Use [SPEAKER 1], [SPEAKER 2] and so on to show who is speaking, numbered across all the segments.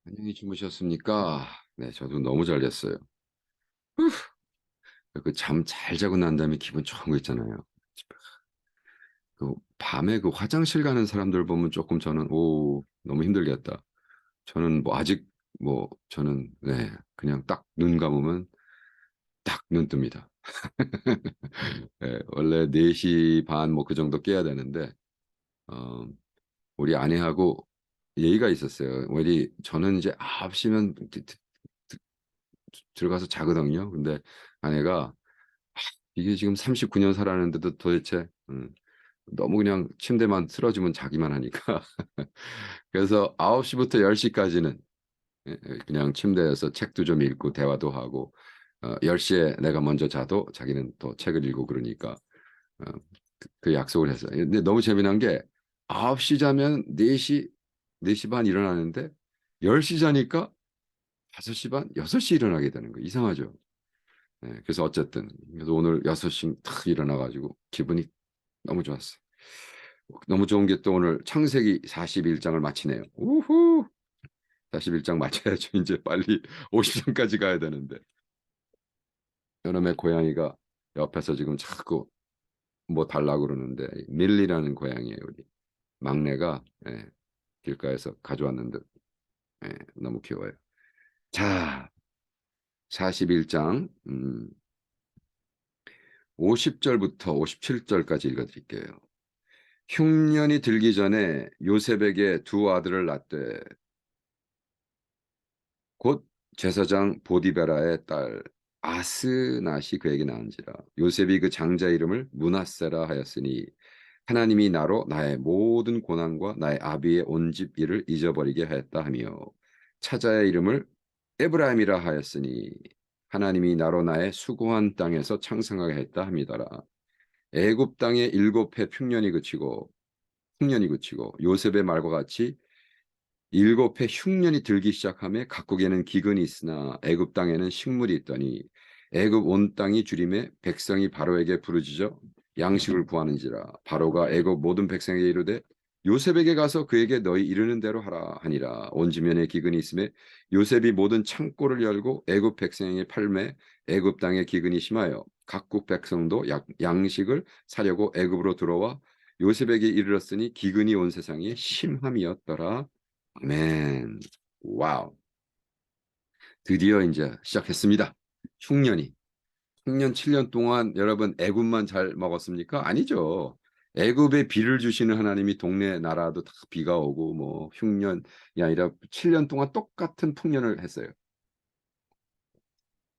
[SPEAKER 1] 안녕히 주무셨습니까? 네, 저도 너무 잘 잤어요. 그 잠 잘 자고 난 다음에 기분 좋은 거 있잖아요. 그 밤에 그 화장실 가는 사람들 보면 조금 저는 너무 힘들겠다. 저는 뭐 아직 뭐 저는 네, 그냥 딱 눈 감으면 딱 눈 뜹니다. 네, 원래 4시 반 뭐 그 정도 깨야 되는데 어, 우리 아내하고 예의가 있었어요. 우리 저는 이제 9시면 들어가서 자거든요. 근데 아내가 이게 지금 39년 살았는데도 도대체 너무 그냥 침대만 틀어주면 자기만 하니까 그래서 9시부터 10시까지는 그냥 침대에서 책도 좀 읽고 대화도 하고 10시에 내가 먼저 자도 자기는 또 책을 읽고 그러니까 어, 그 약속을 했어요. 근데 너무 재미난 게 9시 자면 4시 반 일어나는데 10시 자니까 5시 반, 6시 일어나게 되는 거 이상하죠. 네, 그래서 어쨌든 그래서 오늘 6시 탁 일어나가지고 기분이 너무 좋았어요. 너무 좋은 게 또 오늘 창세기 41장을 마치네요. 우후! 41장 마쳐야죠. 이제 빨리 50장까지 가야 되는데. 여름에 고양이가 옆에서 지금 자꾸 뭐 달라고 그러는데 밀리라는 고양이에요. 우리 막내가 길가에서 가져왔는데 너무 귀여워요. 자, 41장 50절부터 57절까지 읽어드릴게요. 흉년이 들기 전에 요셉에게 두 아들을 낳되 곧 제사장 보디베라의 딸 아스낫이 그에게 낳은지라. 요셉이 그 장자 이름을 므낫세라 하였으니 하나님이 나로 나의 모든 고난과 나의 아비의 온 집 일을 잊어버리게 하였다 하며 차자의 이름을 에브라임이라 하였으니 하나님이 나로 나의 수고한 땅에서 창성하게 했다 함이더라. 애굽 땅의 7해 흉년이 그치고 요셉의 말과 같이 7해 흉년이 들기 시작하며 각국에는 기근이 있으나 애굽 땅에는 식물이 있더니 애굽 온 땅이 주림에 백성이 바로에게 부르짖어 양식을 구하는지라. 바로가 애굽 모든 백성에게 이르되 요셉에게 가서 그에게 너희 이르는 대로 하라 하니라. 온 지면에 기근이 있음에 요셉이 모든 창고를 열고 애굽 백성에게 팔매 애굽 땅에 기근이 심하여 각국 백성도 양식을 사려고 애굽으로 들어와 요셉에게 이르렀으니 기근이 온 세상에 심함이었더라. 아멘. 와우. 드디어 이제 시작했습니다. 흉년이. 흉년 7년 동안 여러분 애굽만 잘 먹었습니까? 아니죠. 애굽에 비를 주시는 하나님이 동네 나라도 다 비가 오고 뭐 흉년이 아니라 7년 동안 똑같은 풍년을 했어요.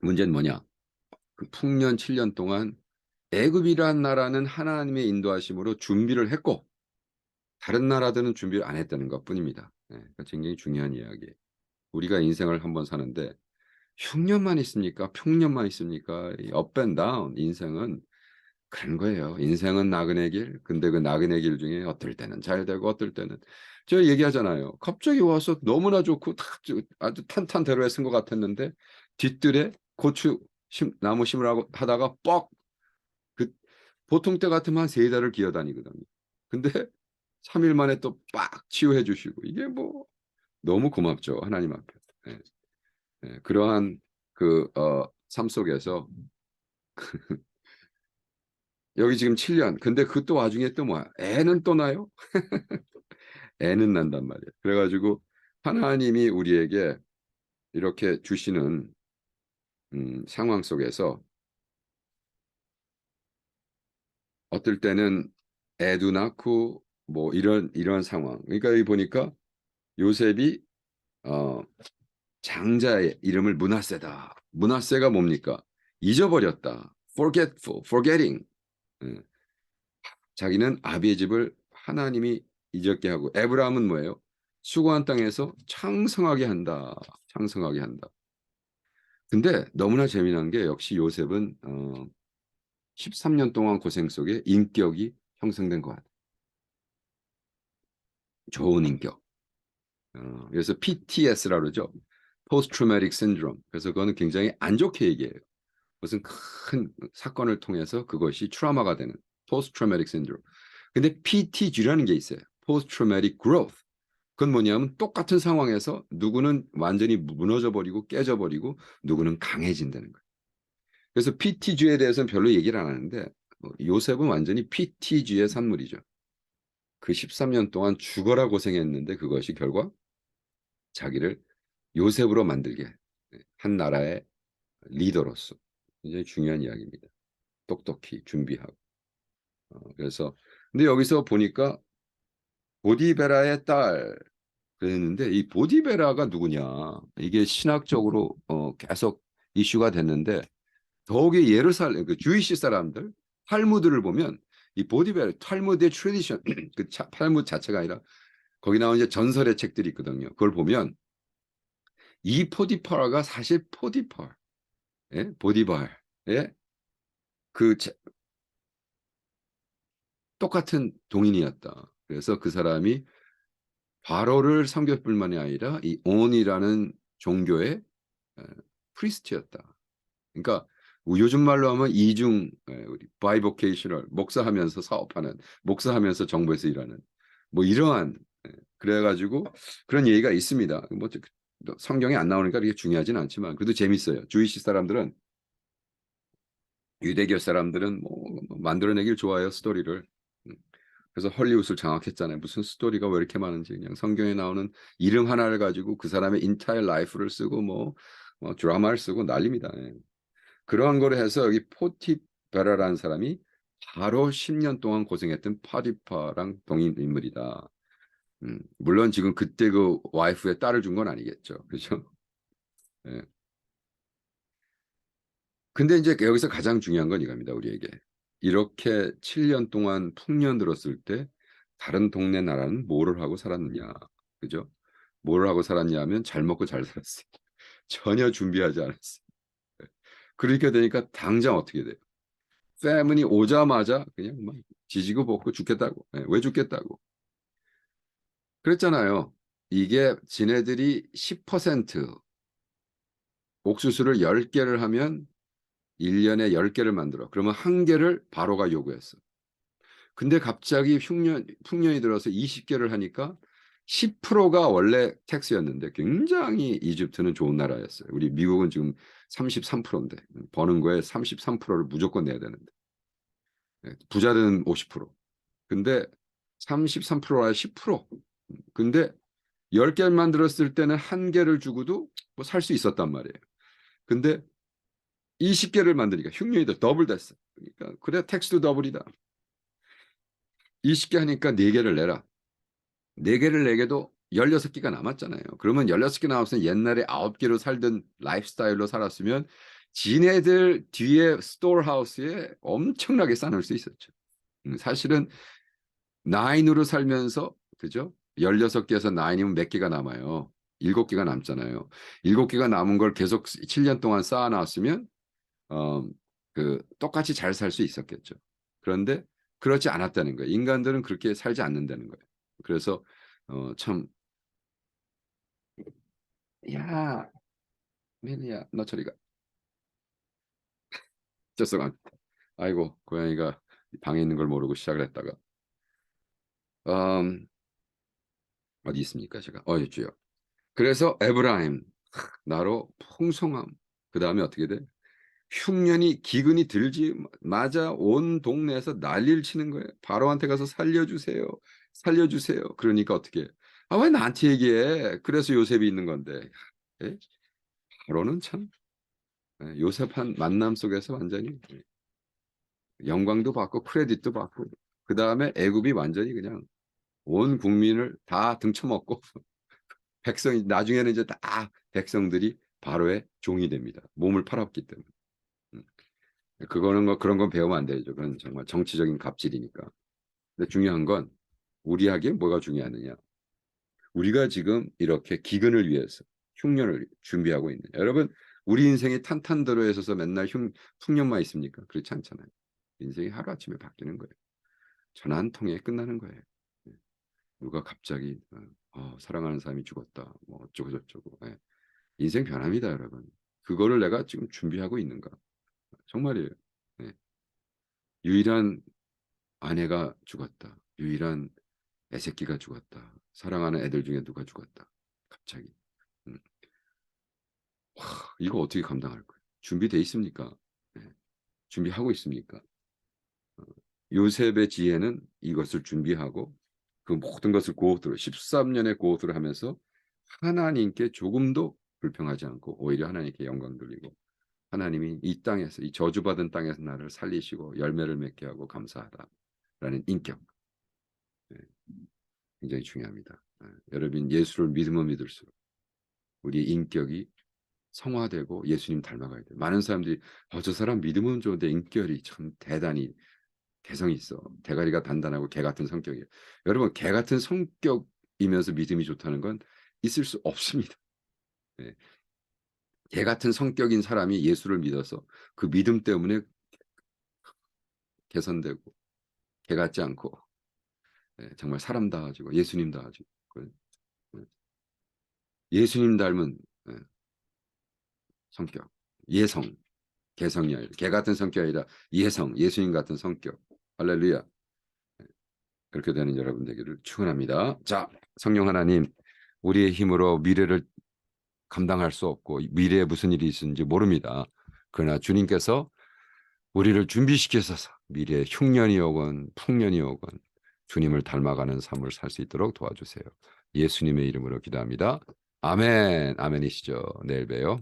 [SPEAKER 1] 문제는 뭐냐? 그 풍년 7년 동안 애굽이란 나라는 하나님의 인도하심으로 준비를 했고 다른 나라들은 준비를 안 했다는 것뿐입니다. 그러니까 굉장히 중요한 이야기예요. 우리가 인생을 한번 사는데 흉년만 있습니까? 풍년만 있습니까? 업 앤 다운 인생은 그런 거예요. 인생은 나그네 길. 근데 그 나그네 길 중에 어떨 때는 잘 되고 어떨 때는 저 얘기하잖아요. 갑자기 와서 너무나 좋고 아주 탄탄대로에 쓴 것 같았는데 뒤뜰에 나무 심으라고 하다가 그 보통 때 같으면 한 3달을 기어다니거든요. 근데 3일 만에 또 빡 치유해 주시고 이게 뭐 너무 고맙죠. 하나님 앞에. 예. 그러한 삶 속에서 여기 지금 7년. 근데 그 또 와중에 또 뭐야? 애는 또 나요? 애는 난단 말이에요. 그래가지고 하나님이 우리에게 이렇게 주시는 상황 속에서 어떨 때는 애도 낳고 뭐 이런 상황. 그러니까 여기 보니까 요셉이 어, 장자의 이름을 므낫세다. 므낫세가 뭡니까? 잊어버렸다. forgetting. 예. 자기는 아비의 집을 하나님이 잊었게 하고 에브라함은 뭐예요? 수고한 땅에서 창성하게 한다. 창성하게 한다. 근데 너무나 재미난 게 역시 요셉은 13년 동안 고생 속에 인격이 형성된 것 같아요. 좋은 인격. 그래서 PTS라고 그러죠. Post Traumatic Syndrome. 그래서 그거는 굉장히 안 좋게 얘기해요. 무슨 큰 사건을 통해서 그것이 트라우마가 되는 Post Traumatic Syndrome. 근데 PTG라는 게 있어요. Post Traumatic Growth. 그건 뭐냐면 똑같은 상황에서 누구는 완전히 무너져 버리고 깨져 버리고 누구는 강해진다는 거예요. 그래서 PT주의에 대해서는 별로 얘기를 안 하는데 요셉은 완전히 PT주의의 산물이죠. 그 13년 동안 죽어라 고생했는데 그것이 결과 자기를 요셉으로 만들게 한 나라의 리더로서 굉장히 중요한 이야기입니다. 똑똑히 준비하고. 그래서 근데 여기서 보니까 보디베라의 딸 그랬는데 이 보디베라가 누구냐 이게 신학적으로 계속 이슈가 됐는데 더욱이 예루살렘 그 주이시 사람들 탈무드를 보면 이 보디베라 탈무드의 트래디션 그 탈무드 자체가 아니라 거기 나온 이제 전설의 책들이 있거든요. 그걸 보면 이 포디파라가 사실 포디파 예? 보디발의 그 똑같은 동인이었다. 그래서 그 사람이 바로를 섬겼을 뿐만이 아니라 이 온이라는 종교의 프리스트였다. 그러니까 요즘 말로 하면 이중 우리 바이보케이셔널 목사하면서 사업하는 목사하면서 정부에서 일하는 뭐 이러한 그래가지고 그런 얘기가 있습니다. 뭐 성경에 안 나오니까 그렇게 중요하진 않지만 그래도 재밌어요. 주이시 사람들은 유대교 사람들은 뭐 만들어내길 좋아해요 스토리를. 그래서 헐리우드를 장악했잖아요. 무슨 스토리가 왜 이렇게 많은지 그냥 성경에 나오는 이름 하나를 가지고 그 사람의 인타일 라이프를 쓰고 뭐 드라마를 쓰고 난립니다. 예. 그러한 거를 해서 여기 포티베라라는 사람이 바로 10년 동안 고생했던 파디파랑 동인 인물이다. 물론 지금 그때 그 와이프의 딸을 준 건 아니겠죠. 그렇죠? 예. 근데 이제 여기서 가장 중요한 건 이겁니다. 우리에게. 이렇게 7년 동안 풍년 들었을 때 다른 동네 나라는 뭐를 하고 살았느냐. 그죠? 뭐를 하고 살았냐 하면 잘 먹고 잘 살았어요. 전혀 준비하지 않았어요. 그렇게 되니까 당장 어떻게 돼요? 패문이 오자마자 그냥 막 지지고 볶고 죽겠다고. 왜 죽겠다고? 그랬잖아요. 이게 지네들이 10% 옥수수를 10개를 하면 1년에 10개를 만들어. 그러면 1개를 바로가 요구했어. 근데 갑자기 풍년이 들어서 20개를 하니까 10%가 원래 텍스였는데 굉장히 이집트는 좋은 나라였어요. 우리 미국은 지금 33%인데 버는 거에 33%를 무조건 내야 되는데 부자들은 50%. 근데 33%라 10%. 근데 10개를 만들었을 때는 1개를 주고도 뭐 살 수 있었단 말이에요. 근데 20개를 만드니까 흉년이 더블 됐어. 그러니까 그래 텍스도 더블이다. 20개 하니까 4개를 내라. 4개를 내게도 16개가 남았잖아요. 그러면 16개 남았으면 옛날에 9개로 살던 라이프스타일로 살았으면 지네들 뒤에 스토어하우스에 엄청나게 쌓을 수 있었죠. 사실은 9으로 살면서 그죠? 16개에서 9이면 몇 개가 남아요? 7개가 남잖아요. 7개가 남은 걸 계속 7년 동안 쌓아놨으면 똑같이 잘 살 수 있었겠죠. 그런데 그렇지 않았다는 거예요. 인간들은 그렇게 살지 않는다는 거예요. 그래서 참, 야, 미니야, 너 저리 가. 죄송합니다. 아이고, 고양이가 방에 있는 걸 모르고 시작을 했다가 음, 어디 있습니까, 제가? 있지요. 그래서 에브라임 나로 풍성함. 그 다음에 어떻게 돼? 흉년이 기근이 들지 맞아 온 동네에서 난리를 치는 거예요. 바로한테 가서 살려주세요. 살려주세요. 그러니까 어떻게? 왜 나한테 얘기해? 그래서 요셉이 있는 건데. 예? 바로는 참 요셉한 만남 속에서 완전히 영광도 받고 크레딧도 받고 그 다음에 애굽이 완전히 그냥 온 국민을 다 등쳐먹고 백성이 나중에는 이제 다 백성들이 바로의 종이 됩니다. 몸을 팔았기 때문에. 음. 그거는 뭐 그런 건 배우면 안 되죠. 그건 정말 정치적인 갑질이니까. 근데 중요한 건 우리에게 뭐가 중요하느냐. 우리가 지금 이렇게 기근을 위해서 흉년을 준비하고 있는. 여러분 우리 인생이 탄탄대로에 있어서 맨날 풍년만 있습니까? 그렇지 않잖아요. 인생이 하루아침에 바뀌는 거예요. 전화 한 통에 끝나는 거예요. 예. 누가 갑자기 사랑하는 사람이 죽었다. 뭐 어쩌고 저쩌고. 예. 인생 변합니다, 여러분. 그거를 내가 지금 준비하고 있는가? 정말이에요. 예. 유일한 아내가 죽었다. 유일한 애새끼가 죽었다. 사랑하는 애들 중에 누가 죽었다. 갑자기. 와, 이거 어떻게 감당할 거예요? 준비돼 있습니까? 네. 준비하고 있습니까? 요셉의 지혜는 이것을 준비하고 그 모든 것을 고도로 13년의 고도를 하면서 하나님께 조금도 불평하지 않고 오히려 하나님께 영광 돌리고 하나님이 이 땅에서 이 저주받은 땅에서 나를 살리시고 열매를 맺게 하고 감사하다라는 인격. 네, 굉장히 중요합니다. 여러분 예수를 믿으면 믿을수록 우리 인격이 성화되고 예수님 닮아가야 돼요. 많은 사람들이 저 사람 믿으면 좋은데 인격이 참 대단히 개성이 있어. 대가리가 단단하고 개 같은 성격이에요. 여러분 개 같은 성격이면서 믿음이 좋다는 건 있을 수 없습니다. 네. 개 같은 성격인 사람이 예수를 믿어서 그 믿음 때문에 개선되고 개 같지 않고 정말 사람 다가지고 예수님 다가지고 예수님 닮은 성격, 예성, 개성이 아니라 개 같은 성격이 아니라 예성, 예수님 같은 성격. 할렐루야. 그렇게 되는 여러분 되기를 축원합니다. 자, 성령 하나님, 우리의 힘으로 미래를 감당할 수 없고 미래에 무슨 일이 있는지 모릅니다. 그러나 주님께서 우리를 준비시키셔서 미래에 흉년이 오건 풍년이 오건 주님을 닮아가는 삶을 살 수 있도록 도와주세요. 예수님의 이름으로 기도합니다. 아멘. 아멘이시죠. 내일 봬요.